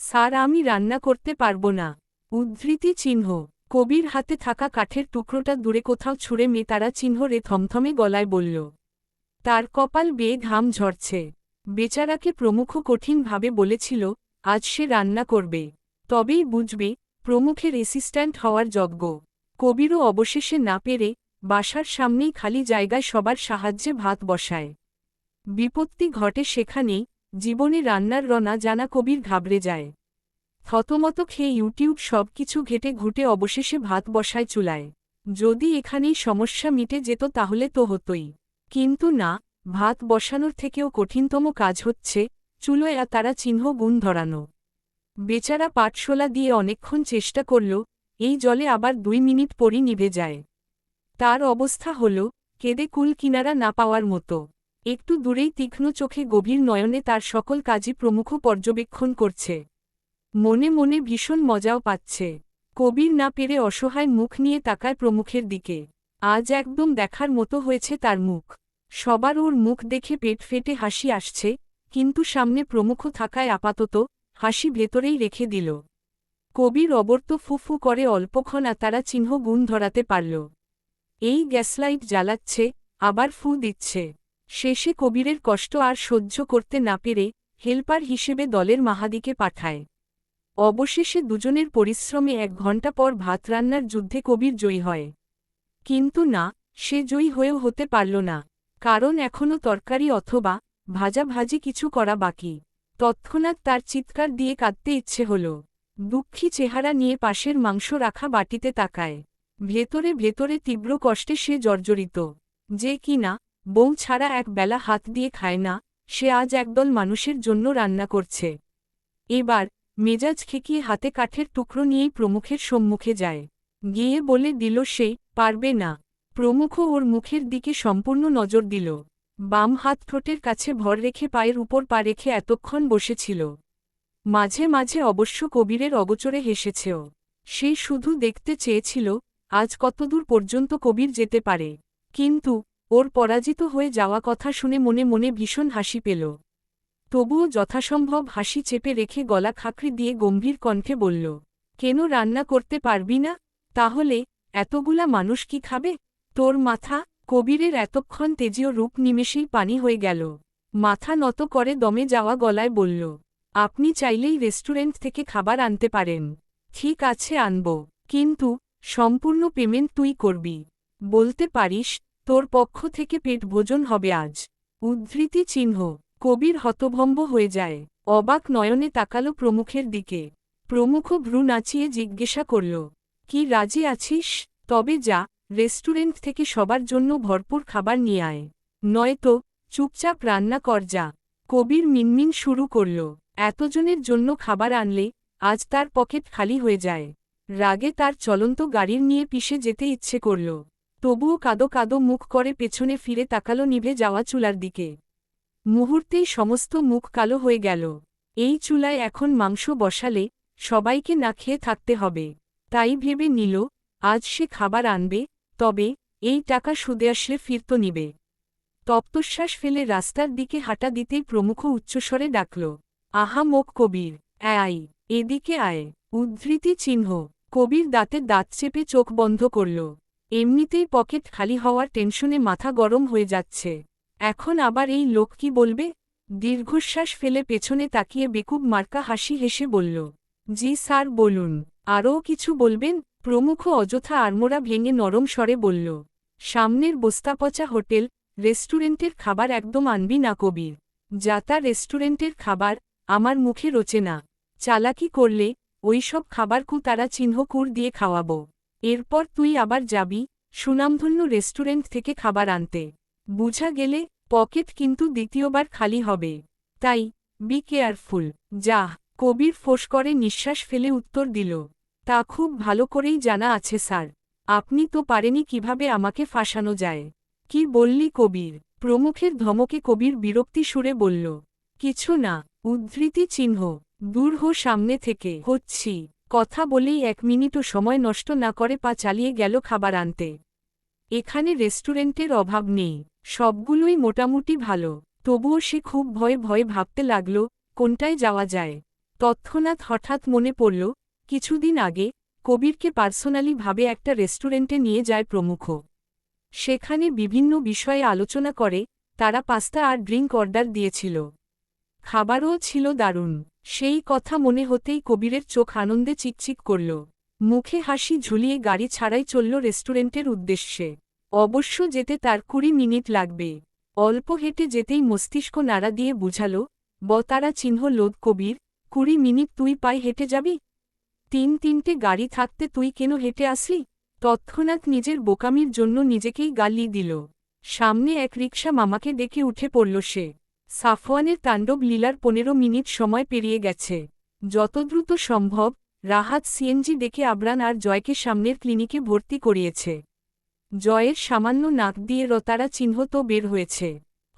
Sir আমি রান্না করতে পারবো না। উদ্ধৃতি চিহ্ন। কবির হাতে থাকা কাঠের টুকরোটা দূরে কোথাও ছুঁড়ে তারা চিহ্ন রে থমথমে গলায় বলল। তার কপাল বেয়ে ঘাম ঝরছে। বেচারাকে প্রমুখ কঠিনভাবে বলেছিল, আজ সে রান্না করবে, তবেই বুঝবে প্রমুখের অ্যাসিস্ট্যান্ট হওয়ার যজ্ঞ। কবিরও অবশেষে না পেরে বাসার সামনেই খালি জায়গায় সবার সাহায্যে ভাত বসায়। বিপত্তি ঘটে সেখানেই, জীবনে রান্নার রনা জানা কবির ঘাবড়ে যায়। থতমত খেয়ে ইউটিউব সব কিছু ঘেটে ঘুটে অবশেষে ভাত বসায় চুলায়। যদি এখানেই সমস্যা মিটে যেত তাহলে তো হতোই। কিন্তু না, ভাত বসানোর থেকেও কঠিনতম কাজ হচ্ছে চুলোয় তারা চিহ্ন গুণ ধরানো। বেচারা পাটশোলা দিয়ে অনেকক্ষণ চেষ্টা করল, এই জলে আবার 2 মিনিট পরই নিভে যায়। তার অবস্থা হল কেঁদে কুল কিনারা না পাওয়ার মতো। একটু দূরেই তীক্ষ্ণ চোখে গভীর নয়নে তার সকল কাজই প্রমুখ পর্যবেক্ষণ করছে। মনে মনে ভীষণ মজাও পাচ্ছে। কবির না পেরে অসহায় মুখ নিয়ে তাকায় প্রমুখের দিকে। আজ একদম দেখার মতো হয়েছে তার মুখ। সবার ওর মুখ দেখে পেট ফেটে হাসি আসছে, কিন্তু সামনে প্রমুখ থাকায় আপাতত হাসি ভেতরেই রেখে দিল। কবির অবর্ত ফুফু করে অল্পক্ষণ তারা চিহ্ন গুণ ধরাতে পারল। এই গ্যাসলাইট জ্বালাচ্ছে, আবার ফু দিচ্ছে। শেষে কবিরের কষ্ট আর সহ্য করতে না পেরে হেল্পার হিসেবে দলের মাহাদিকে পাঠায়। অবশেষে দুজনের পরিশ্রমে 1 ঘণ্টা পর ভাত রান্নার যুদ্ধে কবির জয়ী হয়। কিন্তু না, সে জয়ী হয়েও হতে পারল না, কারণ এখনও তরকারি অথবা ভাজাভাজি কিছু করা বাকি। তৎক্ষণাৎ তার চিৎকার দিয়ে কাঁদতে ইচ্ছে হল। দুঃখী চেহারা নিয়ে পাশের মাংস রাখা বাটিতে তাকায়। ভেতরে ভেতরে তীব্র কষ্টে সে জর্জরিত। যে কিনা বউ ছাড়া এক বেলা হাত দিয়ে খায় না, সে আজ একদল মানুষের জন্য রান্না করছে। এবার মেজাজ খেকিয়ে হাতে কাঠের টুকরো নিয়েই প্রমুখের সম্মুখে যায়। গিয়ে বলে দিল সে পারবে না। প্রমুখ ওর মুখের দিকে সম্পূর্ণ নজর দিল। বাম হাত ঠোঁটের কাছে ভর রেখে পায়ের উপর পা রেখে এতক্ষণ বসেছিল। মাঝে মাঝে অবশ্য কবিরের অগোচরে হেসেছেও। সে শুধু দেখতে চেয়েছিল আজ কতদূর পর্যন্ত কবির যেতে পারে। কিন্তু ওর পরাজিত হয়ে যাওয়া কথা শুনে মনে মনে ভীষণ হাসি পেল। তবুও যথাসম্ভব হাসি চেপে রেখে গলা খাঁকড়ি দিয়ে গম্ভীর কণ্ঠে বলল, কেন রান্না করতে পারবি না? তাহলে এতগুলা মানুষ কি খাবে? তোর মাথা? কবিরের এতক্ষণ তেজীয় রূপ নিমেষেই পানি হয়ে গেল। মাথা নত করে দমে যাওয়া গলায় বলল, আপনি চাইলেই রেস্টুরেন্ট থেকে খাবার আনতে পারেন। ঠিক আছে আনব, কিন্তু সম্পূর্ণ পেমেন্ট তুই করবি। বলতে পারিস তোর পক্ষ থেকে পেট ভোজন হবে আজ। উদ্ধৃতি চিহ্ন। কবির হতভম্ব হয়ে যায়। অবাক নয়নে তাকালো প্রমুখের দিকে। প্রমুখ ভ্রু নাচিয়ে জিজ্ঞাসা করল, কি রাজি আছিস? তবে যা, রেস্টুরেন্ট থেকে সবার জন্য ভরপুর খাবার নিয়ে আয়। নয়তো চুপচাপ রান্না কর যা। কবির মিনমিন শুরু করল। এতজনের জন্য খাবার আনলে আজ তার পকেট খালি হয়ে যায়। রাগে তার চলন্ত গাড়ির নিয়ে পিষে যেতে ইচ্ছে করল। তবুও কাদো কাদো মুখ করে পেছনে ফিরে তাকালো নিভে যাওয়া চুলার দিকে। মুহূর্তেই সমস্ত মুখ কালো হয়ে গেল। এই চুলায় এখন মাংস বসালে সবাইকে না খেয়ে থাকতে হবে। তাই ভেবে নিল আজ সে খাবার আনবে, তবে এই টাকা সুদে আসলে ফিরত নিবে। তপ্তশ্বাস ফেলে রাস্তার দিকে হাঁটা দিতেই প্রমুখ উচ্চস্বরে ডাকল, আহা মোক কবির, আয় এদিকে আয়। উদ্ধৃতি চিহ্ন। কবির দাঁতে দাঁত চেপে চোখ বন্ধ করল। এমনিতেই পকেট খালি হওয়ার টেনশনে মাথা গরম হয়ে যাচ্ছে। এখন আবার এই লোক কি বলবে? দীর্ঘশ্বাস ফেলে পেছনে তাকিয়ে বেকুব মার্কা হাসি হেসে বলল, জি স্যার বলুন। আরও কিছু বলবেন? প্রমুখ অযথা আড়মোড়া ভেঙে নরম স্বরে বলল, সামনের বস্তাপচা হোটেল রেস্টুরেন্টের খাবার একদম আনবি না কবির। যাতা রেস্টুরেন্টের খাবার আমার মুখে রোচে না। চালাকি করলে ওই সব খাবার তারা চিহ্ন কুর দিয়ে খাওয়াবো। এরপর তুই আবার যাবি সুনামধন্য রেস্টুরেন্ট থেকে খাবার আনতে। বুঝা গেলে? পকেট কিন্তু দ্বিতীয়বার খালি হবে। তাই বি কেয়ারফুল। যা। কবির ফোঁস করে নিঃশ্বাস ফেলে উত্তর দিল, তা খুব ভালো করেই জানা আছে স্যার। আপনি তো পারেনি কিভাবে আমাকে ফাঁসানো যায়। কি বললি কবির? প্রমুখের ধমকে কবির বিরক্তি সুরে বলল, কিছু না। উদ্ধৃতি চিহ্ন। দূর হো সামনে থেকে। হচ্ছি। কথা বলেই 1 মিনিটও সময় নষ্ট না করে পা চালিয়ে গেল খাবার আনতে। এখানে রেস্টুরেন্টের অভাব নেই, সবগুলোই মোটামুটি ভালো। তবুও সে খুব ভয়ে ভয়ে ভাবতে লাগল কোনটায় যাওয়া যায়। তৎক্ষণাৎ হঠাৎ মনে পড়ল কিছুদিন আগে কবিরকে পার্সোনালি ভাবে একটা রেস্টুরেন্টে নিয়ে যায় প্রমুখ। সেখানে বিভিন্ন বিষয়ে আলোচনা করে তারা পাস্তা আর ড্রিঙ্ক অর্ডার দিয়েছিল। খাবারও ছিল দারুণ। সেই কথা মনে হতেই কবিরের চোখ আনন্দে চিকচিক করল। মুখে হাসি ঝুলিয়ে গাড়ি ছাড়াই চলল রেস্টুরেন্টের উদ্দেশ্যে। অবশ্য যেতে তার 20 মিনিট লাগবে। অল্প হেঁটে যেতেই মস্তিষ্ক নাড়া দিয়ে বুঝাল তারা চিহ্ন লোদ কবির, 20 মিনিট তুই পায়ে হেঁটে যাবি? তিনটে গাড়ি থাকতে তুই কেন হেঁটে আসলি? তৎক্ষণাৎ নিজের বোকামির জন্য নিজেকেই গালি দিল। সামনে এক রিকশা মামাকে ডেকে উঠে পড়ল সে। সাফওয়ানের তাণ্ডব লীলার 15 মিনিট সময় পেরিয়ে গেছে। যত দ্রুত সম্ভব রাহাত সিএনজি ডেকে আবরান আর জয়কে সামনের ক্লিনিকে ভর্তি করিয়েছে। জয়ের সামান্য নাক দিয়ে রতারা চিহ্ন তো বের হয়েছে।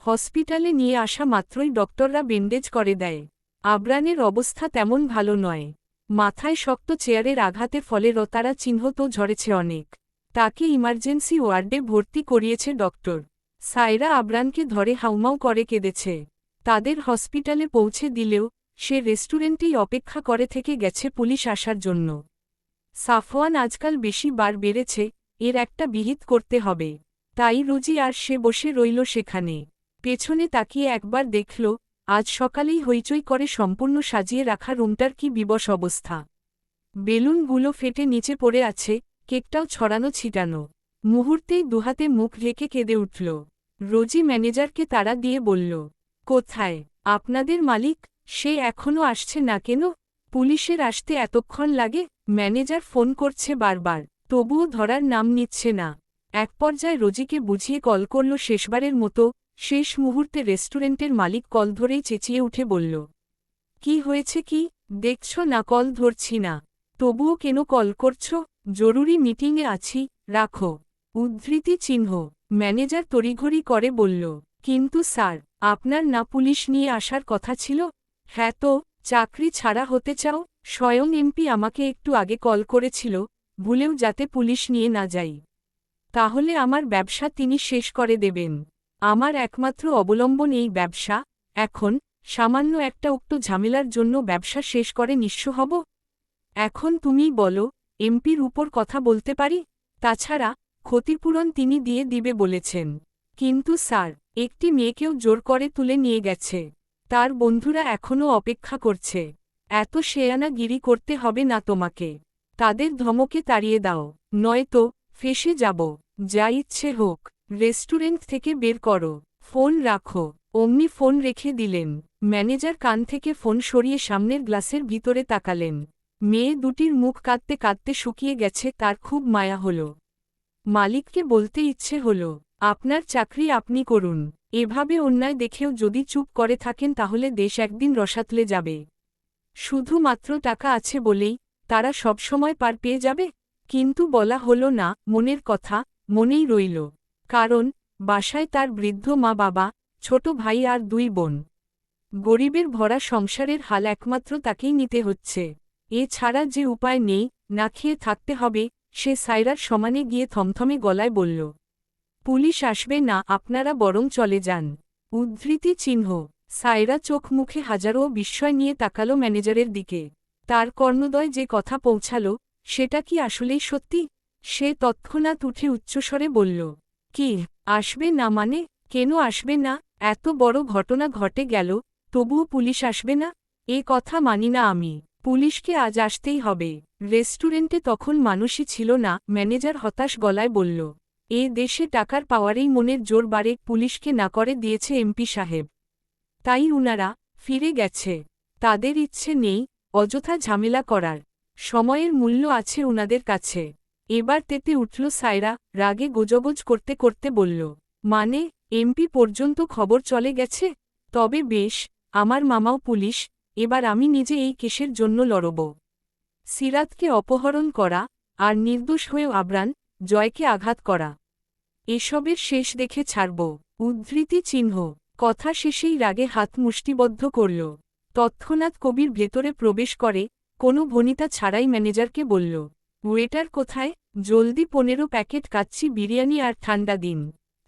হসপিটালে নিয়ে আসা মাত্রই ডক্টররা ব্যান্ডেজ করে দেয়। আবরানের অবস্থা তেমন ভালো নয়। মাথায় শক্ত চেয়ারের আঘাতে ফলে রতারা চিহ্ন তো ঝরেছে অনেক। তাকে ইমার্জেন্সি ওয়ার্ডে ভর্তি করিয়েছে ডক্টর। সায়রা আবরানকে ধরে হাউমাউ করে কেঁদেছে। তাদের হসপিটালে পৌঁছে দিলেও সে রেস্টুরেন্টেই অপেক্ষা করে থেকে গেছে পুলিশ আসার জন্য। সাফওয়ান আজকাল বেশি বার বেড়েছে, এর একটা বিহিত করতে হবে। তাই রুজি আর সে বসে রইল সেখানে। পেছনে তাকিয়ে একবার দেখল আজ সকালেই হইচই করে সম্পূর্ণ সাজিয়ে রাখা রুমটার কি বিবশ অবস্থা। বেলুনগুলো ফেটে নিচে পড়ে আছে, কেকটাও ছড়ানো ছিটানো। মুহূর্তেই দুহাতে মুখ ঢেকে কেঁদে উঠল। রোজি ম্যানেজারকে তাড়া দিয়ে বলল, কোথায় আপনাদের মালিক? সে এখনও আসছে না কেন? পুলিশের আসতে এতক্ষণ লাগে? ম্যানেজার ফোন করছে বারবার, তবুও ধরার নাম নিচ্ছে না। এক পর্যায়ে রোজিকে বুঝিয়ে কল করল শেষবারের মতো। শেষ মুহূর্তে রেস্টুরেন্টের মালিক কল ধরেই চেঁচিয়ে উঠে বলল, কি হয়েছে কি? দেখছ না কল ধরছি না? তবুও কেন কল করছ? জরুরি মিটিংয়ে আছি, রাখো। উদ্ধৃতি চিহ্ন। ম্যানেজার তড়িঘড়ি করে বলল, কিন্তু স্যার, আপনার না পুলিশ নিয়ে আসার কথা ছিল? হ্যাঁ তো, চাকরি ছাড়া হতে চাও? স্বয়ং এমপি আমাকে একটু আগে কল করেছিল, ভুলেও যাতে পুলিশ নিয়ে না যাই। তাহলে আমার ব্যবসা তিনি শেষ করে দেবেন। আমার একমাত্র অবলম্বন এই ব্যবসা। এখন সামান্য একটা উক্ত ঝামেলার জন্য ব্যবসা শেষ করে নিঃস্ব হব? এখন তুমিই বলো, এমপির উপর কথা বলতে পারি? তাছাড়া ক্ষতিপূরণ তিনি দিয়ে দিবে বলেছেন। কিন্তু স্যার, একটি মেয়েকেও জোর করে তুলে নিয়ে গেছে। তার বন্ধুরা এখনও অপেক্ষা করছে। এত শেয়ানাগিরি করতে হবে না তোমাকে। তাদের ধমকে তাড়িয়ে দাও, নয়তো ফেঁসে যাব। যা ইচ্ছে হোক, রেস্টুরেন্ট থেকে বের করো। ফোন রাখো। অমনি ফোন রেখে দিলেন। ম্যানেজার কান থেকে ফোন সরিয়ে সামনের গ্লাসের ভিতরে তাকালেন। মেয়ে দুটির মুখ কাঁদতে কাঁদতে শুকিয়ে গেছে, তার খুব মায়া হল। মালিককে বলতে ইচ্ছে হল, আপনার চাকরি আপনি করুন। এভাবে অন্যায় দেখেও যদি চুপ করে থাকেন তাহলে দেশ একদিন রসাতলে যাবে। শুধুমাত্র টাকা আছে বলেই তারা সবসময় পার পেয়ে যাবে? কিন্তু বলা হলো না, মনের কথা মনেই রইল। কারণ বাসায় তার বৃদ্ধ মা বাবা, ছোট ভাই আর 2 বোন। গরিবের ভরা সংসারের হাল একমাত্র তাকেই নিতে হচ্ছে। এ ছাড়া যে উপায় নেই, না খেয়ে থাকতে হবে। সে সায়রার সমানে গিয়ে থমথমে গলায় বলল, পুলিশ আসবে না, আপনারা বরং চলে যান। উদ্ধৃতি চিহ্ন। সায়রা চোখ মুখে হাজারো বিস্ময় নিয়ে তাকালো ম্যানেজারের দিকে। তার কর্ণদয় যে কথা পৌঁছাল, সেটা কি আসলেই সত্যি? সে তৎক্ষণাৎ উঠে উচ্চস্বরে বলল, কি আসবে না মানে? কেন আসবে না? এত বড় ঘটনা ঘটে গেল, তবুও পুলিশ আসবে না? এ কথা মানি না আমি। পুলিশকে আজ আসতেই হবে। রেস্টুরেন্টে তখন মানুষই ছিল না। ম্যানেজার হতাশ গলায় বলল, এ দেশে টাকার পাওয়ারেই মনের জোর বাড়ে, পুলিশকে না করে দিয়েছে এমপি সাহেব। তাই উনারা ফিরে গেছে। তাদের ইচ্ছে নেই অযথা ঝামেলা করার। সময়ের মূল্য আছে উনাদের কাছে। এবার তেতে উঠল সায়রা, রাগে গোজগোজ করতে করতে বলল, মানে এমপি পর্যন্ত খবর চলে গেছে? তবে বেশ, আমার মামাও পুলিশ। এবার আমি নিজে এই কেসের জন্য লড়ব। সিরাতকে অপহরণ করা আর নির্দোষ হয়েও আবরান, জয়কে আঘাত করা, এসবের শেষ দেখে ছাড়ব। উদ্ধৃতি চিহ্ন। কথা শেষেই রাগে হাত মুষ্টিবদ্ধ করল। তৎক্ষণাৎ কবির ভেতরে প্রবেশ করে, কোনো ভনিতা ছাড়াই ম্যানেজারকে বলল, ওয়েটার কোথায়? জলদি 15 প্যাকেট কাচ্চি বিরিয়ানি আর ঠান্ডা দিন।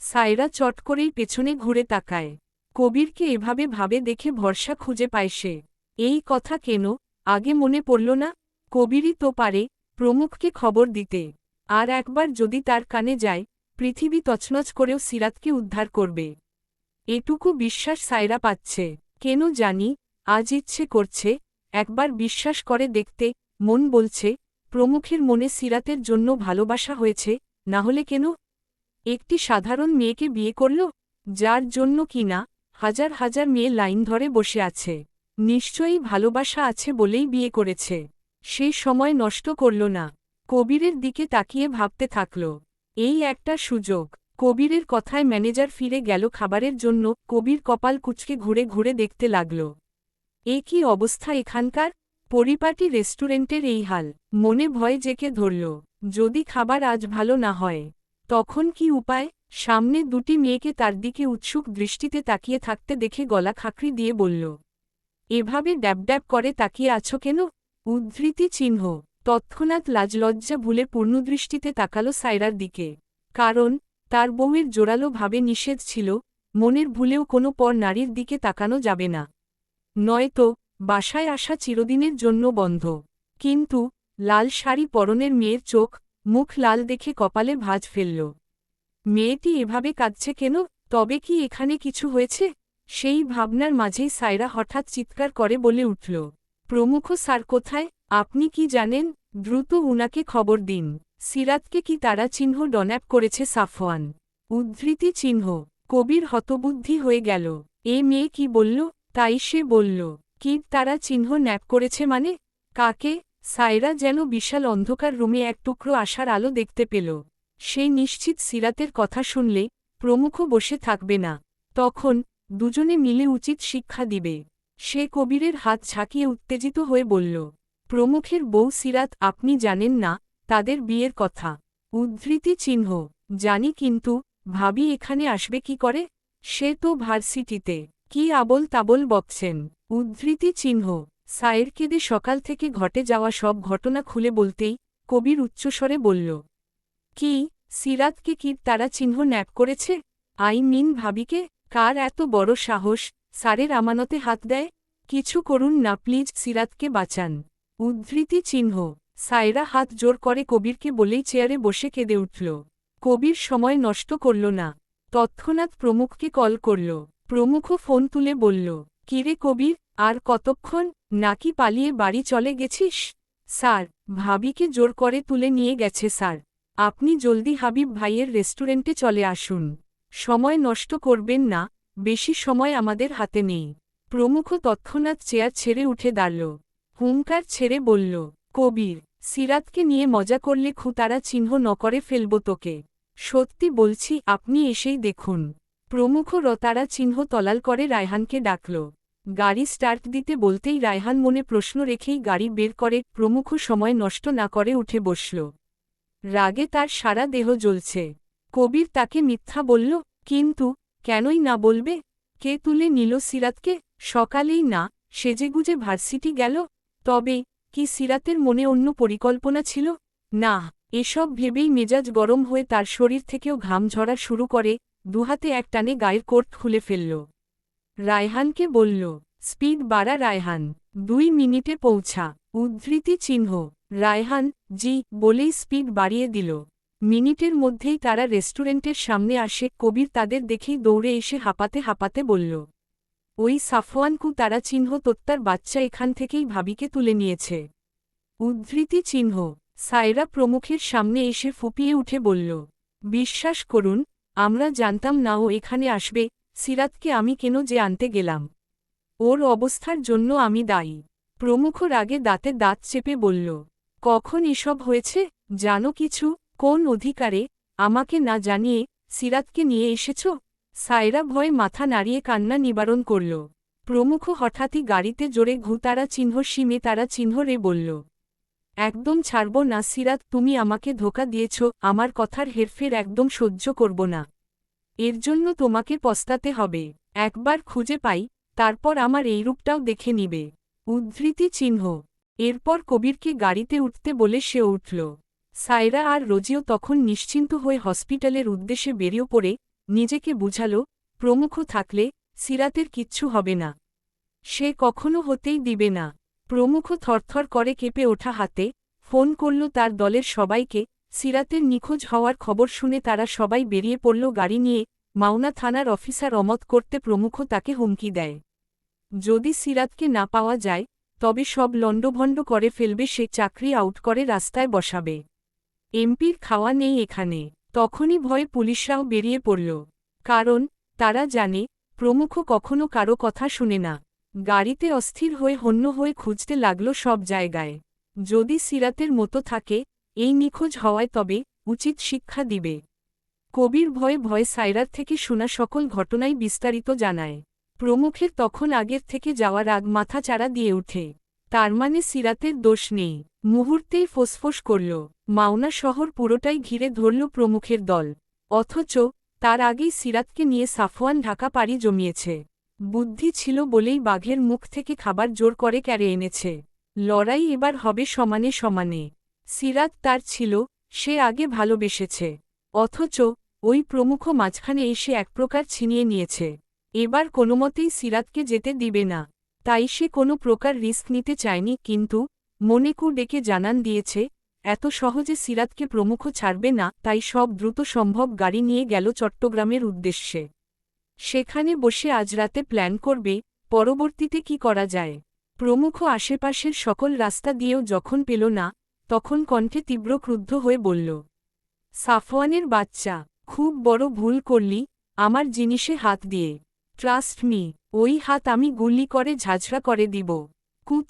সায়রা চট করেই পেছনে ঘুরে তাকায়। কবিরকে এভাবে ভাবে দেখে ভরসা খুঁজে পায় সে। এই কথা কেন আগে মনে পড়ল না? কবিরই তো পারে প্রমুখকে খবর দিতে। আর একবার যদি তার কানে যায়, পৃথিবী তছনছ করেও সিরাতকে উদ্ধার করবে। এটুকু বিশ্বাস সায়রা পাচ্ছে। কেন জানি আজ ইচ্ছে করছে একবার বিশ্বাস করে দেখতে। মন বলছে প্রমুখের মনে সিরাতের জন্য ভালোবাসা হয়েছে, না হলে কেন একটি সাধারণ মেয়েকে বিয়ে করল, যার জন্য কিনা হাজার হাজার মেয়ে লাইন ধরে বসে আছে। নিশ্চয়ই ভালোবাসা আছে বলেই বিয়ে করেছে। সেই সময় নষ্ট করল না, কবিরের দিকে তাকিয়ে ভাবতে থাকল। এই একটা সুযোগ। কবিরের কথায় ম্যানেজার ফিরে গেল খাবারের জন্য। কবির কপাল কুঁচকে ঘুরে ঘুরে দেখতে লাগল। এ কি অবস্থা এখানকার? পরিপাটি রেস্টুরেন্টের এই হাল। মনে ভয় জেকে ধরল, যদি খাবার আজ ভালো না হয় তখন কি উপায়? সামনে দুটি মেয়েকে তার দিকে উৎসুক দৃষ্টিতে তাকিয়ে থাকতে দেখে গলা খাকড়ি দিয়ে বলল, এভাবে ড্যাব করে তাকিয়ে আছো কেন? উদ্ধৃতি চিহ্ন। তৎক্ষণাৎ লাজলজ্জা ভুলে পূর্ণদৃষ্টিতে তাকাল সায়রার দিকে। কারণ তার বউয়ের জোরালো ভাবে নিষেধ ছিল, মনের ভুলেও কোনো পর নারীর দিকে তাকানো যাবে না, নয়তো বাসায় আসা চিরদিনের জন্য বন্ধ। কিন্তু লাল শাড়ি পরনের মেয়ের চোখ মুখ লাল দেখে কপালে ভাঁজ ফেলল। মেয়েটি এভাবে কাঁদছে কেন? তবে কি এখানে কিছু হয়েছে? সেই ভাবনার মাঝেই সায়রা হঠাৎ চিৎকার করে বলে উঠল, প্রমুখ স্যার কোথায়? আপনি কি জানেন? দ্রুত উনাকে খবর দিন। সিরাতকে কি তারা চিহ্ন ডন্যাপ করেছে সাফওয়ান? উদ্ধৃতি চিহ্ন। কবির হতবুদ্ধি হয়ে গেল। এ মেয়ে কি বলল? তাই সে বলল, কি তারা চিহ্ন ন্যাপ করেছে মানে? কাকে? সায়রা যেন বিশাল অন্ধকার রুমে এক টুকরো আশার আলো দেখতে পেল। সেই নিশ্চিত সিরাতের কথা শুনলে প্রমুখ বসে থাকবে না, তখন দুজনে মিলে উচিত শিক্ষা দিবে। সে কবিরের হাত ঝাঁকিয়ে উত্তেজিত হয়ে বলল, প্রমুখের বউ সিরাত আপনি জানেন না তাদের বিয়ের কথা? উদ্ধৃতি চিহ্ন। জানি, কিন্তু ভাবি এখানে আসবে কি করে? সে তো ভার্সিটিতে। কি আবল তাবল বকছেন? উদ্ধৃতি চিহ্ন। সায়ের কেঁদে সকাল থেকে ঘটে যাওয়া সব ঘটনা খুলে বলতেই কবির উচ্চস্বরে বলল, কি সিরাতকে কি তারা চিহ্ন ন্যাপ করেছে? আই মিন ভাবিকে? কার এত বড় সাহস স্যারের আমানতে হাত দেয়? কিছু করুন না প্লিজ, সিরাতকে বাঁচান। উদ্ধৃতি চিহ্ন। সায়রা হাত জোর করে কবিরকে বলেই চেয়ারে বসে কেঁদে উঠল। কবির সময় নষ্ট করল না, তৎক্ষণাৎ প্রমুখকে কল করল। প্রমুখ ফোন তুলে বলল, কিরে কবির, আর কতক্ষণ? নাকি পালিয়ে বাড়ি চলে গেছিস? স্যার, ভাবিকে জোর করে তুলে নিয়ে গেছে স্যার। আপনি জলদি হাবিব ভাইয়ের রেস্টুরেন্টে চলে আসুন। সময় নষ্ট করবেন না, বেশি সময় আমাদের হাতে নেই। প্রমুখ তৎক্ষণাৎ চেয়ার ছেড়ে উঠে দাঁড়ল। হুঙ্কার ছেড়ে বলল, কবির, সিরাতকে নিয়ে মজা করলে তারা চিহ্ন ন করে ফেলব তোকে। সত্যি বলছি, আপনি এসেই দেখুন। প্রমুখ তারা চিহ্ন তলাল করে রায়হানকে ডাকল। গাড়ি স্টার্ট দিতে বলতেই রায়হান মনে প্রশ্ন রেখেই গাড়ি বের করে। প্রমুখ সময় নষ্ট না করে উঠে বসল। রাগে তার সারা দেহ জ্বলছে। কবির তাকে মিথ্যা বলল, কিন্তু কেনই না বলবে? কে তুলে নিল সিরাতকে? সকালেই না সেজেগুজে ভার্সিটি গেল? তবে কি সিরাতের মনে অন্য পরিকল্পনা ছিল? না, এসব ভেবেই মেজাজ গরম হয়ে তার শরীর থেকেও ঘাম ঝরা শুরু করে। দুহাতে এক টানে গায়ের কোট খুলে ফেলল। রায়হানকে বলল, স্পিড বাড়া রায়হান, 2 মিনিটে পৌঁছা। উদ্ধৃতি চিহ্ন। রায়হান জি বলেই স্পিড বাড়িয়ে দিল। মিনিটের মধ্যেই তারা রেস্টুরেন্টের সামনে আসে। কবির তাদের দেখেই দৌড়ে এসে হাঁপাতে হাঁপাতে বলল, ওই সাফওয়ানকু তারা চিহ্ন তোত্তার বাচ্চা এখান থেকেই ভাবিকে তুলে নিয়েছে। উদ্ধৃতি চিহ্ন। সায়রা প্রমুখের সামনে এসে ফুপিয়ে উঠে বলল, বিশ্বাস করুন, আমরা জানতাম না ও এখানে আসবে। সিরাতকে আমি কেন যে আনতে গেলাম? ওর অবস্থার জন্য আমি দায়ী। প্রমুখ রাগে দাঁতে দাঁত চেপে বলল, কখন এসব হয়েছে? জানো কিছু? কোন অধিকারে আমাকে না জানিয়ে সিরাতকে নিয়ে এসেছ? সায়রা ভয়ে মাথা নাড়িয়ে কান্না নিবারণ করল। প্রমুখ হঠাৎই গাড়িতে জোরে তারা চিহ্ন সীমে তারা চিহ্ন রে বলল, একদম ছাড়ব না সিরাত, তুমি আমাকে ধোঁকা দিয়েছ। আমার কথার হেরফের একদম সহ্য করব না। এর জন্য তোমাকে পস্তাতে হবে। একবার খুঁজে পাই, তারপর আমার এই রূপটাও দেখে নিবে। উদ্ধৃতি চিহ্ন। এরপর কবিরকে গাড়িতে উঠতে বলে সে উঠল। সায়রা আর রোজিও তখন নিশ্চিন্ত হয়ে হসপিটালের উদ্দেশ্যে বেরিয়ে পড়ে নিজেকে বুঝাল, প্রমুখ থাকলে সিরাতের কিচ্ছু হবে না। সে কখনো হতেই দিবে না। প্রমুখ থরথর করে কেঁপে ওঠা হাতে ফোন করল তার দলের সবাইকে। সিরাতের নিখোঁজ হওয়ার খবর শুনে তারা সবাই বেরিয়ে পড়ল গাড়ি নিয়ে। মাওনা থানার অফিসার অমত করতে প্রমুখ তাকে হুমকি দেয়, যদি সিরাতকে না পাওয়া যায় তবে সব লণ্ডভণ্ড করে ফেলবে, সে চাকরি আউট করে রাস্তায় বসাবে। এমপির খাওয়া নেই এখানে। তখনই ভয়ে পুলিশরাও বেরিয়ে পড়ল, কারণ তারা জানে প্রমুখ কখনো কারো কথা শুনে না। গাড়িতে অস্থির হয়ে হন্য হয়ে খুঁজতে লাগল সব জায়গায়। যদি সিরাতের মতো থাকে এই নিখোঁজ হওয়ায় তবে উচিত শিক্ষা দিবে। কবির ভয়ে ভয়ে সায়রার থেকে শোনা সকল ঘটনাই বিস্তারিত জানায়। প্রমুখের তখন আগের থেকে যাওয়ার আগ মাথা চাড়া দিয়ে উঠে। তার মানে সিরাতের দোষ নেই। মুহূর্তেই ফোঁসফোঁস করল। মাওনা শহর পুরোটাই ঘিরে ধরল প্রমুখের দল। অথচ তার আগেই সিরাতকে নিয়ে সাফওয়ান ঢাকা পাড়ি জমিয়েছে। বুদ্ধি ছিল বলেই বাঘের মুখ থেকে খাবার জোর করে ক্যারে এনেছে। লড়াই এবার হবে সমানে সমানে। সিরাত তার ছিল, সে আগে ভালোবেসেছে। অথচ ওই প্রমুখ মাঝখানে এসে এক প্রকার ছিনিয়ে নিয়েছে। এবার কোনোমতেই সিরাতকে যেতে দিবে না। তাই সে কোনো প্রকার রিস্ক নিতে চায়নি, কিন্তু মনেকু ডেকে জানান দিয়েছে এত সহজে সিরাতকে প্রমুখ ছাড়বে না। তাই সব দ্রুত সম্ভব গাড়ি নিয়ে গেল চট্টগ্রামের উদ্দেশ্যে। সেখানে বসে আজ রাতে প্ল্যান করবে পরবর্তীতে কি করা যায়। প্রমুখ আশেপাশের সকল রাস্তা দিয়েও যখন পেল না, তখন কণ্ঠে তীব্র ক্রুদ্ধ হয়ে বলল, সাফওয়ানের বাচ্চা, খুব বড় ভুল করলি আমার জিনিসে হাত দিয়ে। ট্রাস্ট মি, ওই হাত আমি গুলি করে ঝাঁঝরা করে দিব।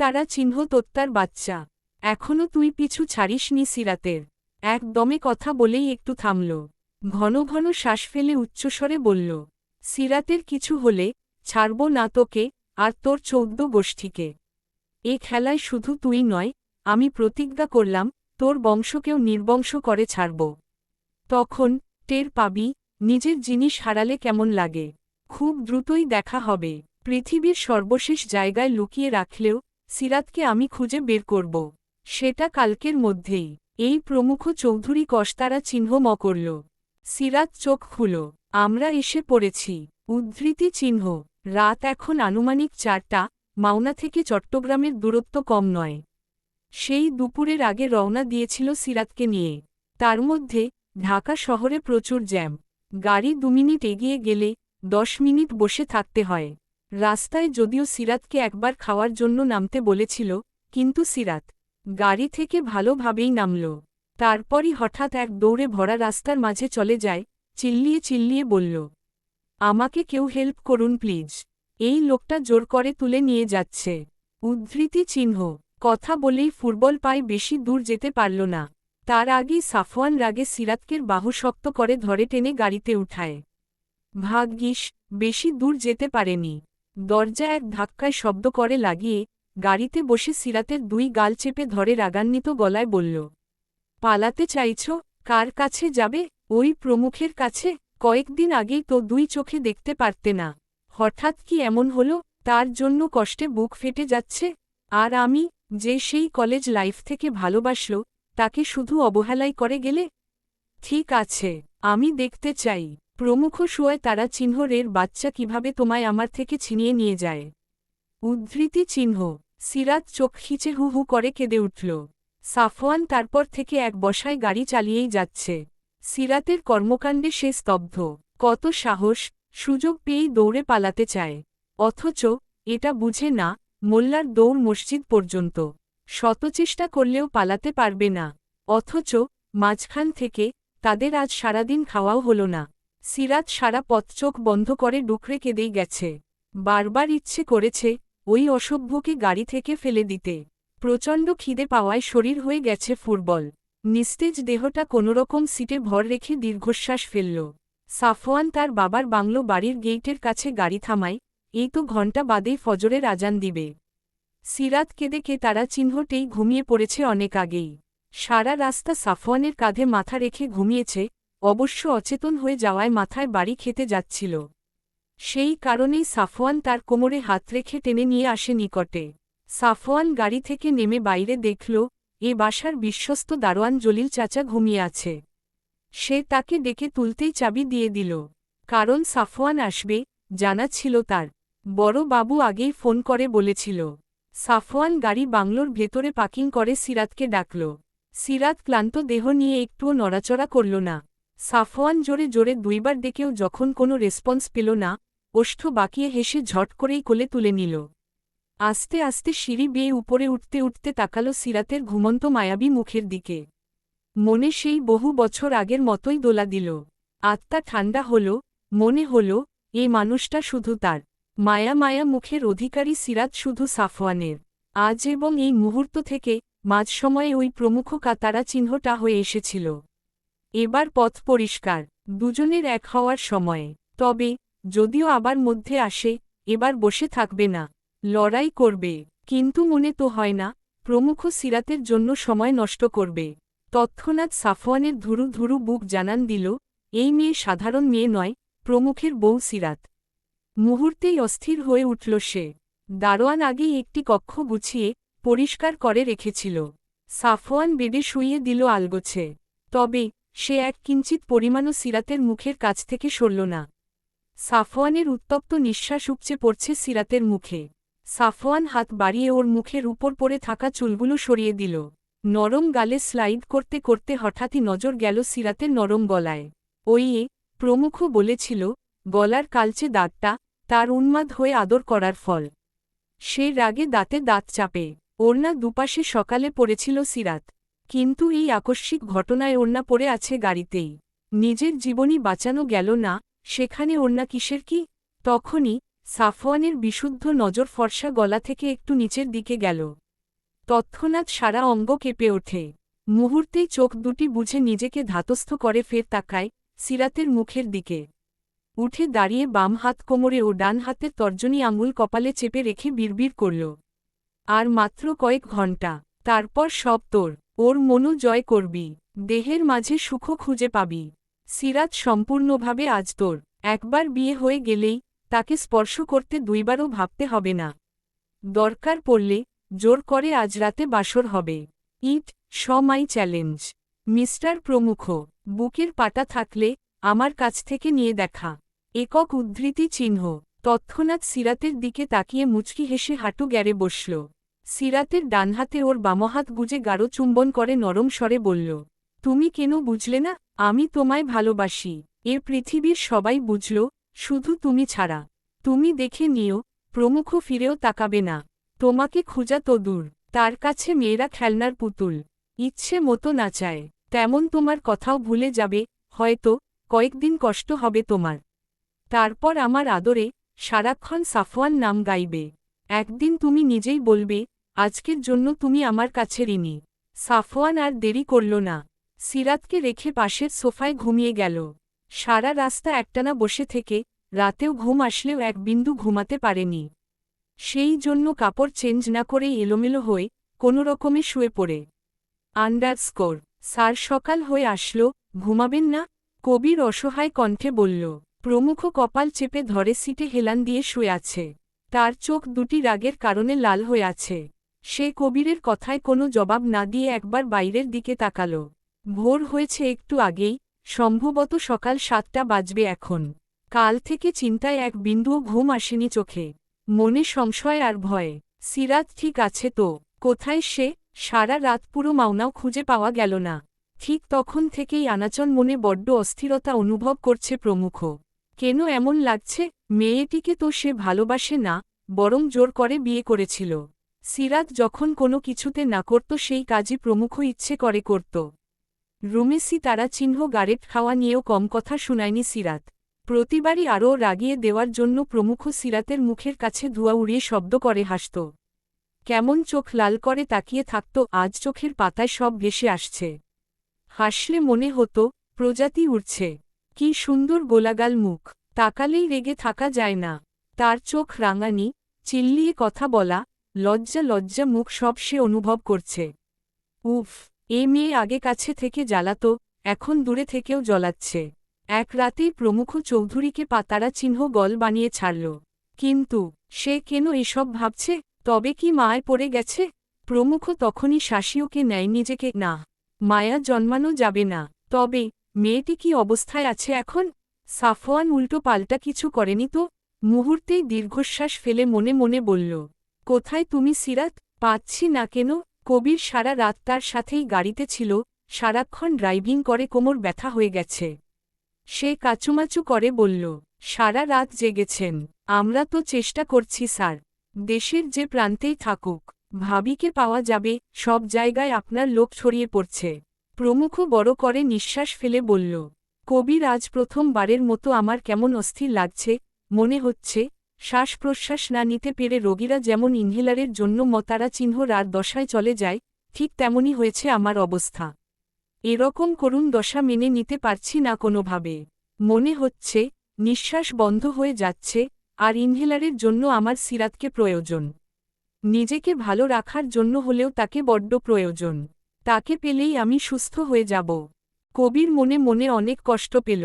তারা চিহ্ন তোত্তার বাচ্চা, এখনো তুই পিছু ছাড়িসনি সিরাতের। একদমে কথা বলেই একটু থামল। ঘন ঘন শ্বাস ফেলে উচ্চস্বরে বলল, সিরাতের কিছু হলে ছাড়ব না তোকে আর তোর 14 গোষ্ঠীকে। এ খেলায় শুধু তুই নয়, আমি প্রতিজ্ঞা করলাম তোর বংশকেও নির্বংশ করে ছাড়ব। তখন টের পাবি নিজের জিনিস হারালে কেমন লাগে। খুব দ্রুতই দেখা হবে। পৃথিবীর সর্বশেষ জায়গায় লুকিয়ে রাখলেও সিরাতকে আমি খুঁজে বের করব। সেটা কালকের মধ্যেই। এই প্রমুখ চৌধুরী কস্তারা চিহ্ন করল। সিরাত চোখ খুল, আমরা এসে পড়েছি। উদ্ধৃতি চিহ্ন। রাত এখন আনুমানিক 4টা। মাওনা থেকে চট্টগ্রামের দূরত্ব কম নয়। সেই দুপুরের আগে রওনা দিয়েছিল সিরাতকে নিয়ে। তার মধ্যে ঢাকা শহরে প্রচুর জ্যাম। গাড়ি 2 মিনিট এগিয়ে গেলে 10 মিনিট বসে থাকতে হয়। রাস্তায় যদিও সিরাতকে একবার খাওয়ার জন্য নামতে বলেছিল, কিন্তু সিরাত গাড়ি থেকে ভালোভাবেই নামল। তারপরই হঠাৎ এক দৌড়ে ভরা রাস্তার মাঝে চলে যায়, চিল্লিয়ে চিল্লিয়ে বলল, আমাকে কেউ হেল্প করুন প্লিজ, এই লোকটা জোর করে তুলে নিয়ে যাচ্ছে। উদ্ধৃতি চিহ্ন। কথা বলেই ফুটবল পায়ে বেশি দূর যেতে পারল না। তার আগেই সাফওয়ান রাগে সিরাতকের বাহু শক্ত করে ধরে টেনে গাড়িতে উঠায়। ভাগ্যিস বেশি দূর যেতে পারেনি। দরজা এক ধাক্কায় শব্দ করে লাগিয়ে গাড়িতে বসে সিরাতের 2 গাল চেপে ধরে রাগান্বিত গলায় বলল, পালাতে চাইছ? কার কাছে যাবে? ওই প্রমুখের কাছে? কয়েকদিন আগেই তো 2 চোখে দেখতে পারতে না। হঠাৎ কি এমন হলো তার জন্য কষ্টে বুক ফেটে যাচ্ছে? আর আমি, যে সেই কলেজ লাইফ থেকে ভালোবাসল, তাকে শুধু অবহেলাই করে গেলে? ঠিক আছে, আমি দেখতে চাই প্রমুখ শুয়ে তারা চিহ্নের বাচ্চা কিভাবে তোমায় আমার থেকে ছিনিয়ে নিয়ে যায়। উদ্ধৃতি চিহ্ন। সিরাত চোখ খিচে হু হু করে কেঁদে উঠল। সাফওয়ান তারপর থেকে এক বসায় গাড়ি চালিয়েই যাচ্ছে। সিরাতের কর্মকাণ্ডে সে স্তব্ধ। কত সাহস, সুযোগ পেয়েই দৌড়ে পালাতে চায়। অথচ এটা বুঝে না মোল্লার দৌড় মসজিদ পর্যন্ত। শতচেষ্টা করলেও পালাতে পারবে না। অথচ মাঝখান থেকে তাদের আজ সারাদিন খাওয়াও হল না। সিরাত সারা পথ চোখ বন্ধ করে ডুকরে কেঁদেই গেছে। বারবার ইচ্ছে করেছে ওই অসভ্যকে গাড়ি থেকে ফেলে দিতে। প্রচণ্ড খিদে পাওয়ায় শরীর হয়ে গেছে ফুটবল। নিস্তেজ দেহটা কোনোরকম সিটে ভর রেখে দীর্ঘশ্বাস ফেলল। সাফওয়ান তার বাবার বাংলো বাড়ির গেইটের কাছে গাড়ি থামায়। এই তো ঘণ্টা বাদেই ফজরের আজান দিবে। সিরাত কেঁদে তারা চিহ্নটেই ঘুমিয়ে পড়েছে অনেক আগেই। সারা রাস্তা সাফওয়ানের কাঁধে মাথা রেখে ঘুমিয়েছে, অবশ্য অচেতন হয়ে যাওয়ায় মাথায় বাড়ি খেতে যাচ্ছিল। সেই কারণেই সাফওয়ান তার কোমরে হাত রেখে টেনে নিয়ে আসে নিকটে। সাফওয়ান গাড়ি থেকে নেমে বাইরে দেখল এ বাসার বিশ্বস্ত দারোয়ান জলিল চাচা ঘুমিয়ে আছে। সে তাকে ডেকে তুলতেই চাবি দিয়ে দিল, কারণ সাফওয়ান আসবে জানা ছিল তার। বড় বাবু আগেই ফোন করে বলেছিল। সাফওয়ান গাড়ি বাংলোর ভেতরে পার্কিং করে সিরাতকে ডাকল। সিরাত ক্লান্ত দেহ নিয়ে একটুও নড়াচড়া করল না। সাফওয়ান জোরে জোরে দুইবার ডেকেও যখন কোনো রেসপন্স পেল না, ওষ্ঠ বাঁকিয়ে হেসে ঝট করেই কোলে তুলে নিল। আস্তে আস্তে সিঁড়ি বেয়ে উপরে উঠতে উঠতে তাকাল সিরাতের ঘুমন্ত মায়াবী মুখের দিকে। মনে সেই বহু বছর আগের মতোই দোলা দিল। আত্মা ঠান্ডা হল, মনে হল এ মানুষটা শুধু তার। মায়া মায়া মুখের অধিকারী সিরাত শুধু সাফওয়ানের। আজ এবং এই মুহূর্ত থেকে মাঝ সময়ে ওই প্রমুখ কাতারা চিহ্নটা হয়ে এসেছিল। এবার পথ পরিষ্কার, দুজনের এক হওয়ার সময়ে। তবে যদিও আবার মধ্যে আসে, এবার বসে থাকবে না, লড়াই করবে। কিন্তু মনে তো হয় না প্রমুখ সিরাতের জন্য সময় নষ্ট করবে। তৎক্ষণাৎ সাফওয়ানের ধুরু ধুরু বুক জানান দিল, এই মেয়ে সাধারণ মেয়ে নয়, প্রমুখের বউ সিরাত। মুহূর্তেই অস্থির হয়ে উঠল সে। দারোয়ান আগেই একটি কক্ষ গুছিয়ে পরিষ্কার করে রেখেছিল। সাফওয়ান বেডে শুইয়ে দিল আলগোছে। তবে সে এক কিঞ্চিত পরিমাণও সিরাতের মুখের কাছ থেকে সরল না। সাফওয়ানের উত্তপ্ত নিঃশ্বাস উপচে পড়ছে সিরাতের মুখে। সাফওয়ান হাত বাড়িয়ে ওর মুখের উপর পড়ে থাকা চুলগুলো সরিয়ে দিল। নরম গালে স্লাইড করতে করতে হঠাৎই নজর গেল সিরাতের নরম গলায়। ওই প্রমুখ বলেছিল, গলার কালচে দাঁতটা তার উন্মাদ হয়ে আদর করার ফল। সে রাগে দাঁতে দাঁত চাপে। ওড়না দুপাশে সকালে পড়েছিল সিরাত। কিন্তু এই আকস্মিক ঘটনায় ওড়না পড়ে আছে গাড়িতেই। নিজের জীবনই বাঁচানো গেল না, সেখানে ওড়না কিসের কি? তখনই সাফওয়ানের বিশুদ্ধ নজর ফর্সা গলা থেকে একটু নিচের দিকে গেল। তৎক্ষণাৎ সারা অঙ্গ কেঁপে ওঠে। মুহূর্তেই চোখ দুটি বুঝে নিজেকে ধাতস্থ করে ফের তাকায় সিরাতের মুখের দিকে। উঠে দাঁড়িয়ে বাম হাত কোমরে ও ডান হাতের তর্জনী আঙুল কপালে চেপে রেখে বিড়বিড় করল, আর মাত্র কয়েক ঘণ্টা, তারপর সব তোর। ওর মনও জয় করবি, দেহের মাঝে সুখ খুঁজে পাবি। সিরাত সম্পূর্ণভাবে আজ তোর। একবার বিয়ে হয়ে গেলেই তাকে স্পর্শ করতে দুইবারও ভাবতে হবে না। দরকার পড়লে জোর করে আজ রাতে বাসর হবে। ইট মাই চ্যালেঞ্জ। মিস্টার প্রমুখ, বুকের পাটা থাকলে আমার কাছ থেকে নিয়ে দেখা। একক উদ্ধৃতি চিহ্ন। তৎক্ষণাৎ সিরাতের দিকে তাকিয়ে মুচকি হেসে হাঁটু গ্যারে বসল। সিরাতের ডানহাতে ওর বামহাত গুজে গাঢ় চুম্বন করে নরম স্বরে বলল, তুমি কেন বুঝলে না? আমি তোমায় ভালোবাসি। এ পৃথিবীর সবাই বুঝল, শুধু তুমি ছাড়া। তুমি দেখে নিও, প্রমুখ ফিরেও তাকাবে না। তোমাকে খুঁজা তো দূর, তার কাছে মেয়েরা খেলনার পুতুল। ইচ্ছে মতো নাচায়, তেমন তোমার কথাও ভুলে যাবে। হয়তো কয়েকদিন কষ্ট হবে তোমার। তারপর আমার আদরে সারাক্ষণ সাফওয়ান নাম গাইবে। একদিন তুমি নিজেই বলবে, আজকের জন্য তুমি আমার কাছে ঋণী। সাফওয়ান আর দেরি করল না। সিরাতকে রেখে পাশের সোফায় ঘুমিয়ে গেল। সারা রাস্তা একটানা বসে থেকে রাতেও ঘুম আসলেও এক বিন্দু ঘুমাতে পারেনি। সেই জন্য কাপড় চেঞ্জ না করেই এলোমেলো হয়ে কোনোরকমে শুয়ে পড়ে। স্যার সকাল হয়ে আসলো, ঘুমাবেন না? কবির অসহায় কণ্ঠে বলল। প্রমুখ কপাল চেপে ধরে সিটে হেলান দিয়ে শুয়ে আছে। তার চোখ দুটি রাগের কারণে লাল হয়ে আছে। সে কবিরের কথায় কোনো জবাব না দিয়ে একবার বাইরের দিকে তাকাল। ভোর হয়েছে একটু আগেই, সম্ভবত সকাল 7টা বাজবে এখন। কাল থেকে চিন্তায় এক বিন্দুও ঘুম আসেনি চোখে। মনে সংশয় আর ভয়। সিরাত ঠিক আছে তো? কোথায় সে? সারা রাত পুরো মাওনাও খুঁজে পাওয়া গেল না। ঠিক তখন থেকেই আনাচন মনে বড্ড অস্থিরতা অনুভব করছে প্রমুখ। কেন এমন লাগছে? মেয়েটিকে তো সে ভালোবাসে না, বরং জোর করে বিয়ে করেছিল। সিরাত যখন কোনো কিছুতে না করত সেই কাজই প্রমুখ ইচ্ছে করে করত। রুমেসি তারা চিহ্ন গারেট খাওয়া নিয়েও কম কথা শুনায়নি সিরাত। প্রতিবারই আরও রাগিয়ে দেওয়ার জন্য প্রমুখ সিরাতের মুখের কাছে ধোঁয়া উড়িয়ে শব্দ করে হাসত। কেমন চোখ লাল করে তাকিয়ে থাকত, আজ চোখের পাতায় সব ভেসে আসছে। হাসলে মনে হতো প্রজাতি উড়ছে। কি সুন্দর গোলাগাল মুখ, তাকালেই রেগে থাকা যায় না। তার চোখ রাঙানি, চিল্লিয়ে কথা বলা, লজ্জা লজ্জা মুখ সব সে অনুভব করছে। উফ, এ মেয়ে আগে কাছে থেকে জ্বালাত, এখন দূরে থেকেও জ্বলাচ্ছে। এক রাতেই প্রমুখ চৌধুরীকে পাতারা চিহ্ন গল বানিয়ে ছাড়ল। কিন্তু সে কেন এসব ভাবছে? তবে কি মায় পড়ে গেছে? প্রমুখ তখনই শাসিওকে নেয় নিজেকে। না, মায়া জন্মানো যাবে না। তবে মেয়েটি কি অবস্থায় আছে এখন? সাফওয়ান উল্টো পাল্টা কিছু করেনি তো? মুহূর্তেই দীর্ঘশ্বাস ফেলে মনে মনে বলল, কোথায় তুমি সিরাত? পাচ্ছি না কেন? কবির সারা রাত তার সাথেই গাড়িতে ছিল, সারাক্ষণ ড্রাইভিং করে কোমর ব্যথা হয়ে গেছে। সে কাচুমাচু করে বলল, সারা রাত জেগেছেন? আমরা তো চেষ্টা করছি স্যার। দেশের যে প্রান্তেই থাকুক, ভাবিকে পাওয়া যাবে, সব জায়গায় আপনার লোক ছড়িয়ে পড়ছে। প্রমুখ বড় করে নিঃশ্বাস ফেলে বলল, কবির আজ প্রথমবারের মতো আমার কেমন অস্থির লাগছে, মনে হচ্ছে শ্বাস প্রশ্বাস না নিতে পেরে রোগীরা যেমন ইনহেলারের জন্য মতারা চিহ্ন আর দশায় চলে যায়, ঠিক তেমনই হয়েছে আমার অবস্থা। এরকম করুণ দশা মেনে নিতে পারছি না কোনোভাবে। মনে হচ্ছে নিঃশ্বাস বন্ধ হয়ে যাচ্ছে, আর ইনহেলারের জন্য আমার সিরাতকে প্রয়োজন। নিজেকে ভালো রাখার জন্য হলেও তাকে বড্ড প্রয়োজন। তাকে পেলেই আমি সুস্থ হয়ে যাব। কবির মনে মনে অনেক কষ্ট পেল।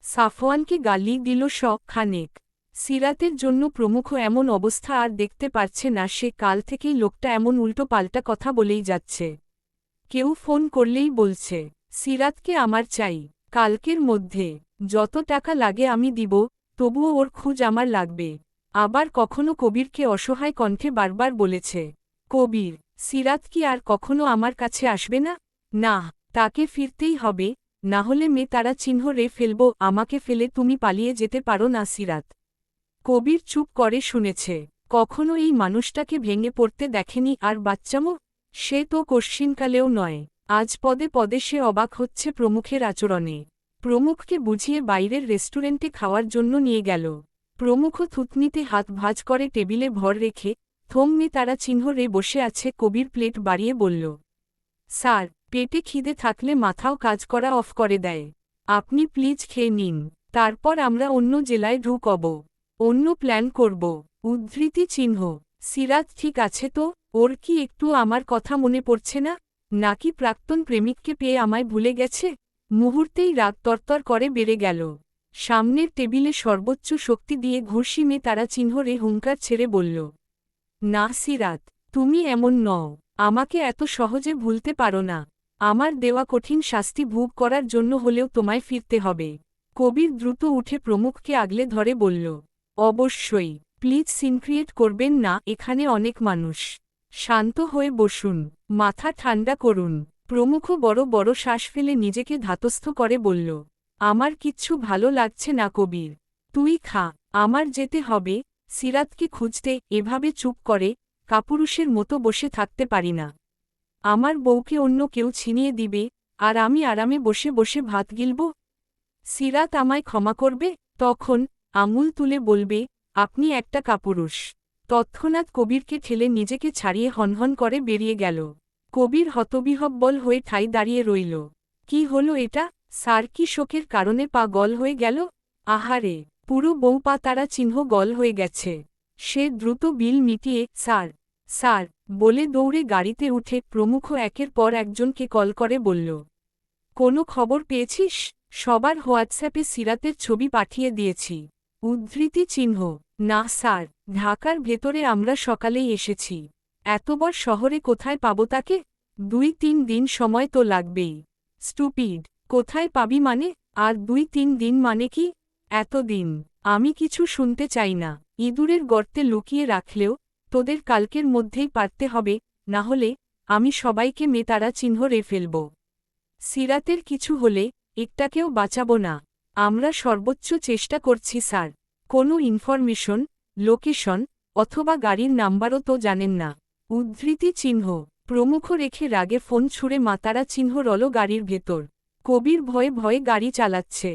সাফওয়ানকে গালি দিল শখ খানেক। সিরাতের জন্য প্রমুখ এমন অবস্থা আর দেখতে পারছে না। সে কাল থেকেই লোকটা এমন উল্টো পাল্টা কথা বলেই যাচ্ছে। কেউ ফোন করলেই বলছে, সিরাতকে আমার চাই, কালকের মধ্যে যত টাকা লাগে আমি দিব, তবুও ওর খোঁজ আমার লাগবে। আবার কখনো কবিরকে অসহায় কণ্ঠে বারবার বলেছে, কবির, সিরাত কি আর কখনো আমার কাছে আসবে না? না, তাকে ফিরতেই হবে, না হলে তারা চিহ্ন রে ফেলব। আমাকে ফেলে তুমি পালিয়ে যেতে পারো না সিরাত। কবির চুপ করে শুনেছে। কখনো এই মানুষটাকে ভেঙে পড়তে দেখেনি। আর বাচ্চামো, সে তো কশ্চিনকালেও নয়। আজ পদে পদে সে অবাক হচ্ছে প্রমুখের আচরণে। প্রমুখকে বুঝিয়ে বাইরের রেস্টুরেন্টে খাওয়ার জন্য নিয়ে গেল। প্রমুখ থুতনিতে হাত ভাঁজ করে টেবিলে ভর রেখে থমনে তারা চিহ্ন রে বসে আছে। কবির প্লেট বাড়িয়ে বলল, স্যার, পেটে খিদে থাকলে মাথাও কাজ করা অফ করে দেয়। আপনি প্লিজ খেয়ে নিন, তারপর আমরা অন্য জেলায় ঢুকব, অন্য প্ল্যান করব। উদ্ধৃতি চিহ্ন, সিরাত ঠিক আছে তো? ওর কি একটু আমার কথা মনে পড়ছে না? নাকি প্রাক্তন প্রেমিককে পেয়ে আমায় ভুলে গেছে? মুহূর্তেই রাগ তরতর করে বেড়ে গেল। সামনের টেবিলে সর্বোচ্চ শক্তি দিয়ে ঘুষি তারা চিহ্ন রে হুঙ্কার ছেড়ে বলল, না সিরাত, তুমি এমন নও। আমাকে এত সহজে ভুলতে পারো না। আমার দেওয়া কঠিন শাস্তি ভোগ করার জন্য হলেও তোমায় ফিরতে হবে। কবির দ্রুত উঠে প্রমুখকে আগলে ধরে বলল, অবশ্যই, প্লিজ সিন ক্রিয়েট করবেন না। এখানে অনেক মানুষ। শান্ত হয়ে বসুন, মাথা ঠান্ডা করুন। প্রমুখ বড় বড় শ্বাস ফেলে নিজেকে ধাতস্থ করে বলল, আমার কিচ্ছু ভালো লাগছে না কবির, তুই খা। আমার যেতে হবে সিরাতকে খুঁজতে। এভাবে চুপ করে কাপুরুষের মতো বসে থাকতে পারি না। আমার বউকে অন্য কেউ ছিনিয়ে দিবে, আর আমি আরামে বসে বসে ভাত গিলব। সিরাত আমায় ক্ষমা করবে, তখন আঙুল তুলে বলবে, আপনি একটা কাপুরুষ। তৎক্ষণাৎ কবিরকে ঠেলে নিজেকে ছাড়িয়ে হনহন করে বেরিয়ে গেল। কবির হতবিহ্বল হয়ে ঠাই দাঁড়িয়ে রইল। কি হলো এটা? স্যার কি শোকের কারণে পা গল হয়ে গেল? আহারে, পুরো বউ পা তারা চিহ্ন গল হয়ে গেছে। সে দ্রুত বিল মিটিয়ে স্যার, স্যার বলে দৌড়ে গাড়িতে উঠে প্রমুখ একের পর একজনকে কল করে বলল, কোনো খবর পেয়েছিস? সবার হোয়াটসঅ্যাপে সিরাতের ছবি পাঠিয়ে দিয়েছি। উদ্ধৃতি চিহ্ন, না স্যার, ঢাকার ভেতরে আমরা সকালেই এসেছি। এত বড় শহরে কোথায় পাবো তাকে? 2-3 দিন সময় তো লাগবেই। স্টুপিড, কোথায় পাবি মানে? আর 2-3 দিন মানে কি? এতদিন আমি কিছু শুনতে চাই না। ইঁদুরের গর্তে লুকিয়ে রাখলেও তোদের কালকের মধ্যেই পারতে হবে, না হলে আমি সবাইকে তারা চিহ্ন রে ফেলব। সিরাতের কিছু হলে একটাকেও বাঁচাবো না। আমরা সর্বোচ্চ চেষ্টা করছি স্যার। কোনো ইনফরমেশন, লোকেশন অথবা গাড়ির নাম্বারও তো জানেন না। উদ্ধৃতি চিহ্ন, প্রমুখ রেখে রাগে ফোন ছুঁড়ে মাতারা চিহ্ন রল গাড়ির ভেতর। কবির ভয়ে ভয়ে গাড়ি চালাচ্ছে।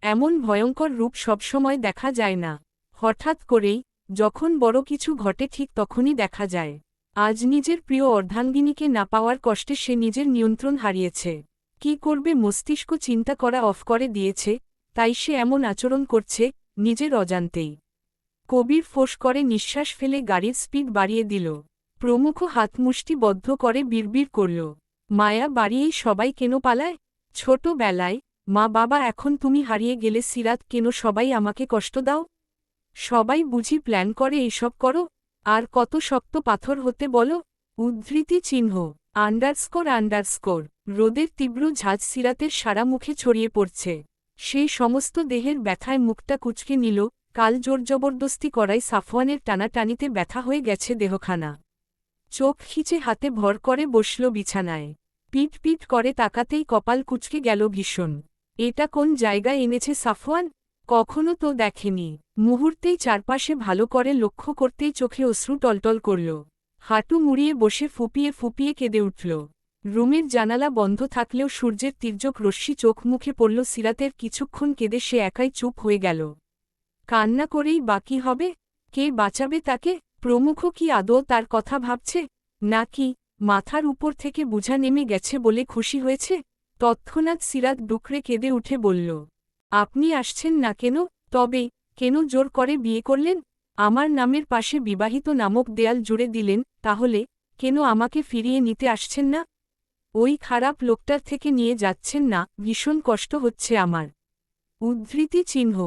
এমন ভয়ঙ্কর রূপ সবসময় দেখা যায় না। হঠাৎ করেই যখন বড় কিছু ঘটে ঠিক তখনই দেখা যায়। আজ নিজের প্রিয় অর্ধাঙ্গিনীকে না পাওয়ার কষ্টে সে নিজের নিয়ন্ত্রণ হারিয়েছে। কি করবে মস্তিষ্ক চিন্তা করা অফ করে দিয়েছে, তাই সে এমন আচরণ করছে নিজের অজান্তেই। কবির ফোঁস করে নিঃশ্বাস ফেলে গাড়ির স্পিড বাড়িয়ে দিল। প্রমুখ হাতমুষ্টি বদ্ধ করে বিড়বিড় করল, মায়া বাড়িয়েই সবাই কেন পালায়? ছোটবেলায় মা বাবা, এখন তুমি হারিয়ে গেলে সিরাত কেন সবাই আমাকে কষ্ট দাও? সবাই বুঝি প্ল্যান করে এসব করো? আর কত শক্ত পাথর হতে বলো? উদ্ধৃতি চিহ্ন __। রোদের তীব্র ঝাঁজ সিরাতের সারা মুখে ছড়িয়ে পড়ছে। সেই সমস্ত দেহের ব্যথায় মুখটা কুঁচকে নিল, কাল জোর জবরদস্তি করাই সাফওয়ানের টানাটানিতে ব্যথা হয়ে গেছে দেহখানা। চোখ খিচে হাতে ভর করে বসল বিছানায়। পিট পিট করে তাকাতেই কপাল কুঁচকে গেল ভীষণ। এটা কোন জায়গায় এনেছে সাফওয়ান? কখনো তো দেখেনি। মুহূর্তেই চারপাশে ভালো করে লক্ষ্য করতেই চোখে অশ্রু টলটল করল। হাঁটু মুড়িয়ে বসে ফুপিয়ে ফুপিয়ে কেঁদে উঠল। রুমের জানালা বন্ধ থাকলেও সূর্যের তির্যক রশ্মি চোখ মুখে পড়ল সিরাতের। কিছুক্ষণ কেঁদে সে একাই চুপ হয়ে গেল। কান্না করেই বাকি হবে? কে বাঁচাবে তাকে? প্রমুখ কি আদৌ তার কথা ভাবছে, নাকি মাথার উপর থেকে বোঝা নেমে গেছে বলে খুশি হয়েছে? তৎক্ষণাৎ সিরাত ডুকরে কেঁদে উঠে বলল, আপনি আসছেন না কেন? তবে কেন জোর করে বিয়ে করলেন? আমার নামের পাশে বিবাহিত নামক দেয়াল জুড়ে দিলেন, তাহলে কেন আমাকে ফিরিয়ে নিতে আসছেন না? ওই খারাপ লোকটার থেকে নিয়ে যাচ্ছেন না? ভীষণ কষ্ট হচ্ছে আমার। উদ্ধৃতি চিহ্ন।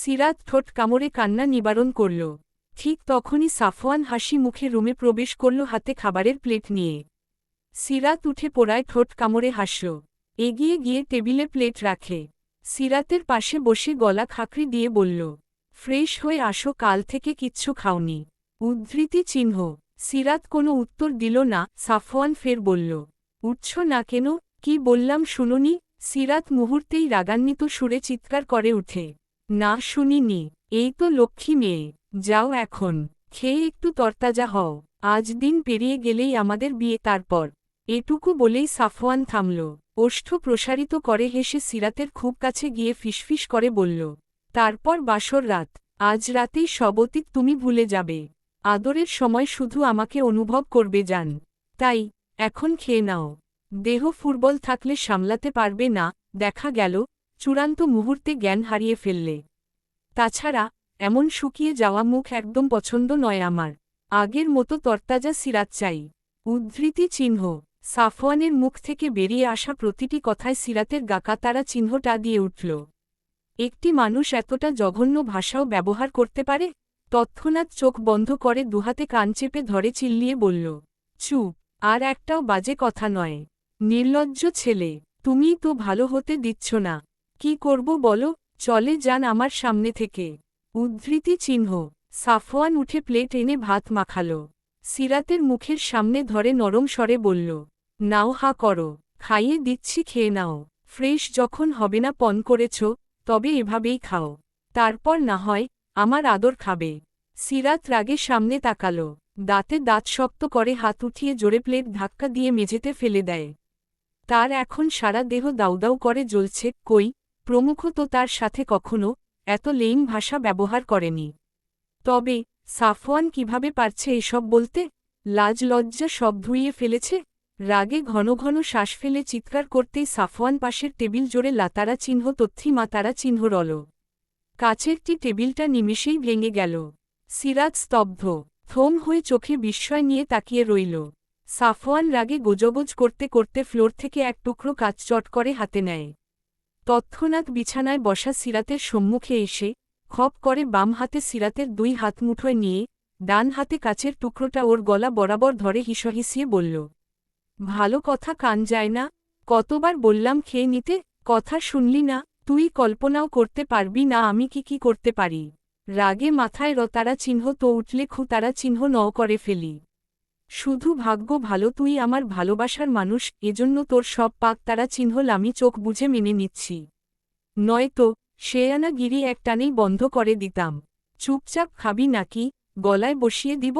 সিরাত ঠোঁট কামড়ে কান্না নিবারণ করল। ঠিক তখনই সাফওয়ান হাসি মুখে রুমে প্রবেশ করল হাতে খাবারের প্লেট নিয়ে। সিরাত উঠে পোড়ায় ঠোঁট কামড়ে হাসল। এগিয়ে গিয়ে টেবিলে প্লেট রাখে। সিরাতের পাশে বসে গলা খাকরি দিয়ে বলল, ফ্রেশ হয়ে আসো, কাল থেকে কিচ্ছু খাওনি। উদ্ধৃতি চিহ্ন। সিরাত কোনো উত্তর দিল না। সাফওয়ান ফের বলল, উঠছ না কেন? কি বললাম শুনুনি? সিরাত মুহূর্তেই রাগান্বিত সুরে চিৎকার করে উঠে, না শুনিনি। এই তো লক্ষ্মী মেয়ে, যাও এখন, খেয়ে একটু তরতাজা হও। আজ দিন পেরিয়ে গেলেই আমাদের বিয়ে। তারপর এটুকু বলেই সাফওয়ান থামল। ওষ্ঠ প্রসারিত করে হেসে সিরাতের খুব কাছে গিয়ে ফিসফিস করে বলল, তারপর বাসর রাত। আজ রাতেই সব অতীত তুমি ভুলে যাবে। আদরের সময় শুধু আমাকে অনুভব করবে জান। তাই এখন খেয়ে নাও। দেহ ফুটবল থাকলে সামলাতে পারবে না, দেখা গেল চূড়ান্ত মুহূর্তে জ্ঞান হারিয়ে ফেললে। তাছাড়া এমন শুকিয়ে যাওয়া মুখ একদম পছন্দ নয় আমার। আগের মতো তরতাজা সিরাত চাই। উদ্ধৃতি চিহ্ন। সাফওয়ানের মুখ থেকে বেরিয়ে আসা প্রতিটি কথায় সিরাতের গাকাতারা চিহ্নটা দিয়ে উঠল। একটি মানুষ এতটা জঘন্য ভাষাও ব্যবহার করতে পারে? তৎক্ষণাৎ চোখ বন্ধ করে দুহাতে কান চেপে ধরে চিল্লিয়ে বলল, চুপ, আর একটাও বাজে কথা নয়। নির্লজ্জ ছেলে, তুমিই তো ভালো হতে দিচ্ছ না। কি করব বলো? চলে যান আমার সামনে থেকে। উদ্ধৃতি চিহ্ন। সাফওয়ান উঠে প্লেট এনে ভাত মাখাল। সিরাতের মুখের সামনে ধরে নরম স্বরে বলল, নাও, হা করো, খাইয়ে দিচ্ছি, খেয়ে নাও। ফ্রেশ যখন হবে না পণ করেছ, তবে এভাবেই খাও। তারপর না হয় আমার আদর খাবে। সিরাত রাগে সামনে তাকাল। দাঁতে দাঁত শক্ত করে হাত উঠিয়ে জোরে প্লেট ধাক্কা দিয়ে মেঝেতে ফেলে দেয়। তার এখন সারা দেহ দাউদাউ করে জ্বলছে। কই, প্রমুখ তো তার সাথে কখনো এত লেইম ভাষা ব্যবহার করেনি। তবে সাফওয়ান কিভাবে পারছে এসব বলতে? লাজ লজ্জা সব ধুইয়ে ফেলেছে। রাগে ঘন ঘন শ্বাস ফেলে চিৎকার করতেই সাফওয়ান পাশের টেবিল জোরে লাতারা চিহ্ন তথ্যি মাতারা চিহ্ন রল। কাচেরটি টেবিলটা নিমিষেই ভেঙে গেল। সিরাত স্তব্ধ, থম হয়ে চোখে বিস্ময় নিয়ে তাকিয়ে রইল। সাফওয়ান রাগে গোজগোজ করতে করতে ফ্লোর থেকে এক টুকরো কাচ চট করে হাতে নেয়। তৎক্ষণাৎ বিছানায় বসা সিরাতের সম্মুখে এসে খপ করে বাম হাতে সিরাতের দুই হাত মুঠোয় নিয়ে ডান হাতে কাচের টুকরোটা ওর গলা বরাবর ধরে হিসহিসিয়ে বলল, ভালো কথা কান যায় না? কতবার বললাম খেয়ে নিতে, কথা শুনলি না? তুই কল্পনাও করতে পারবি না আমি কি কি করতে পারি। রাগে মাথায় রতারা চিহ্ন তো উঠলে খুতারা চিহ্ন ন করে ফেলি। শুধু ভাগ্য ভালো তুই আমার ভালোবাসার মানুষ, এজন্য তোর সব পাক তারা চিহ্ন আমি চোখ বুঝে মেনে নিচ্ছি। নয়তো শেয়ানা গিরি একটানেই বন্ধ করে দিতাম। চুপচাপ খাবি নাকি গলায় বসিয়ে দিব?